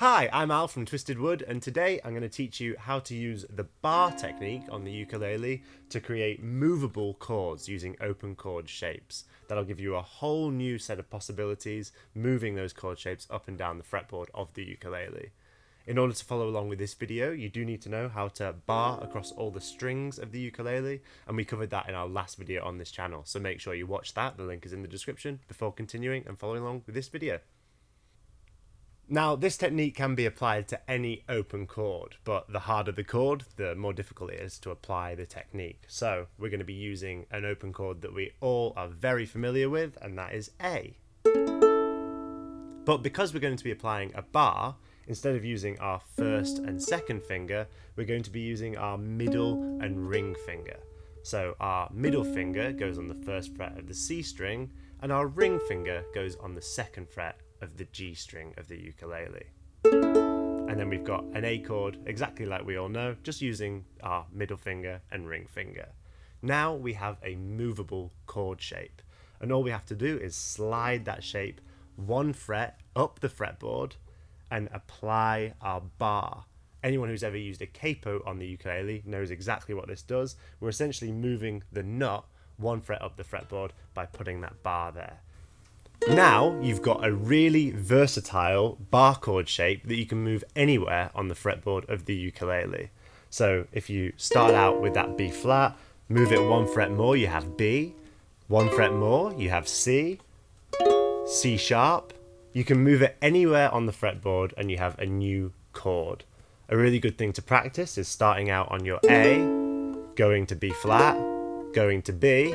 Hi, I'm Al from Twisted Wood, and today I'm going to teach you how to use the bar technique on the ukulele to create movable chords using open chord shapes. That'll give you a whole new set of possibilities moving those chord shapes up and down the fretboard of the ukulele. In order to follow along with this video, you do need to know how to bar across all the strings of the ukulele, and we covered that in our last video on this channel, so make sure you watch that. The link is in the description before continuing and following along with this video. Now, this technique can be applied to any open chord, but the harder the chord, the more difficult it is to apply the technique. So we're going to be using an open chord that we all are very familiar with, and that is A. But because we're going to be applying a bar, instead of using our first and second finger, we're going to be using our middle and ring finger. So our middle finger goes on the first fret of the C string, and our ring finger goes on the second fret of the G string of the ukulele. And then we've got an A chord, exactly like we all know, just using our middle finger and ring finger. Now we have a movable chord shape, and all we have to do is slide that shape one fret up the fretboard and apply our bar. Anyone who's ever used a capo on the ukulele knows exactly what this does. We're essentially moving the nut one fret up the fretboard by putting that bar there. Now you've got a really versatile bar chord shape that you can move anywhere on the fretboard of the ukulele. So if you start out with that B flat, move it one fret more, you have B. One fret more, you have C. C sharp. You can move it anywhere on the fretboard and you have a new chord. A really good thing to practice is starting out on your A, going to B flat, going to B,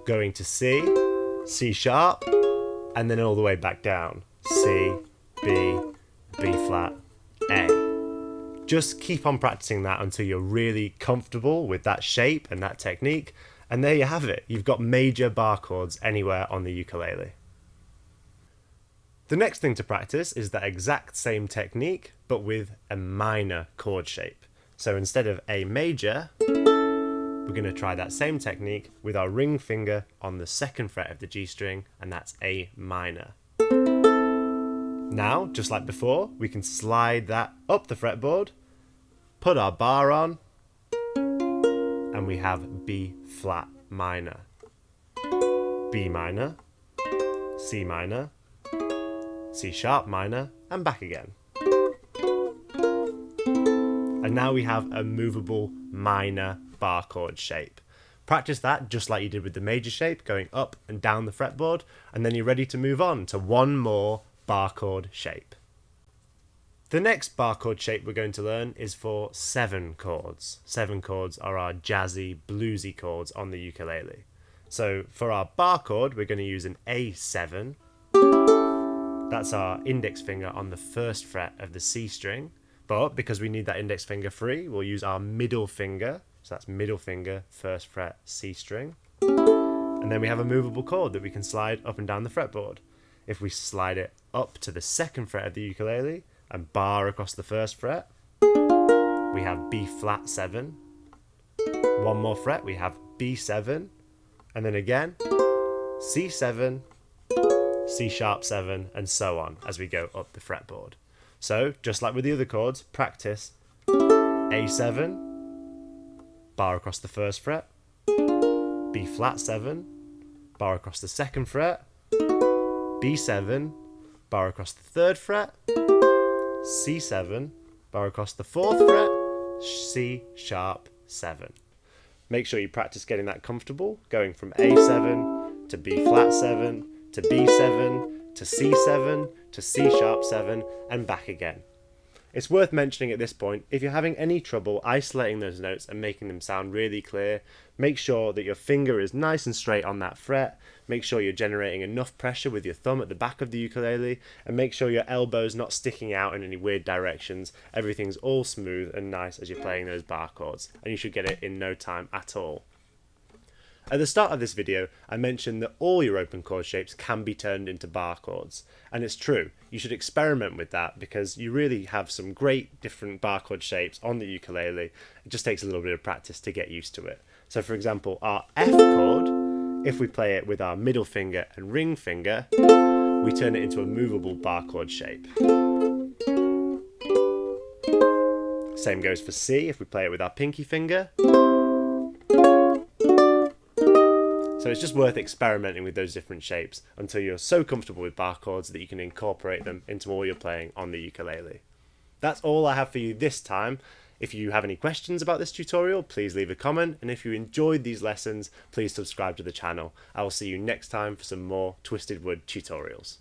going to C, C sharp, and then all the way back down. C, B, B flat, A. Just keep on practicing that until you're really comfortable with that shape and that technique, and there you have it. You've got major bar chords anywhere on the ukulele. The next thing to practice is that exact same technique, but with a minor chord shape. So instead of A major, we're going to try that same technique with our ring finger on the second fret of the G string, and that's A minor. Now, just like before, we can slide that up the fretboard, put our bar on, and we have B flat minor, B minor, C minor, C sharp minor, and back again. And now we have a movable minor bar chord shape. Practice that just like you did with the major shape, going up and down the fretboard, and then you're ready to move on to one more bar chord shape. The next bar chord shape we're going to learn is for 7 chords. 7 chords are our jazzy, bluesy chords on the ukulele. So for our bar chord, we're going to use an A7. That's our index finger on the first fret of the C string. But because we need that index finger free, we'll use our middle finger. So that's middle finger, first fret, C string. And then we have a movable chord that we can slide up and down the fretboard. If we slide it up to the second fret of the ukulele and bar across the first fret, we have B flat 7. One more fret, we have B7. And then again, C7, C sharp 7, and so on as we go up the fretboard. So, just like with the other chords, practice A7, bar across the first fret, B flat 7, bar across the second fret, B7, bar across the third fret, C7, bar across the fourth fret, C sharp 7. Make sure you practice getting that comfortable, going from A7 to B flat 7 to B7 to C7 to C sharp 7 and back again. It's worth mentioning at this point, if you're having any trouble isolating those notes and making them sound really clear, make sure that your finger is nice and straight on that fret, make sure you're generating enough pressure with your thumb at the back of the ukulele, and make sure your elbow's not sticking out in any weird directions. Everything's all smooth and nice as you're playing those bar chords, and you should get it in no time at all. At the start of this video, I mentioned that all your open chord shapes can be turned into bar chords, and it's true. You should experiment with that because you really have some great different bar chord shapes on the ukulele. It just takes a little bit of practice to get used to it. So for example, our F chord, if we play it with our middle finger and ring finger, we turn it into a movable bar chord shape. Same goes for C if we play it with our pinky finger. So it's just worth experimenting with those different shapes until you're so comfortable with bar chords that you can incorporate them into all you're playing on the ukulele. That's all I have for you this time. If you have any questions about this tutorial, please leave a comment, and if you enjoyed these lessons, please subscribe to the channel. I will see you next time for some more Twisted Wood tutorials.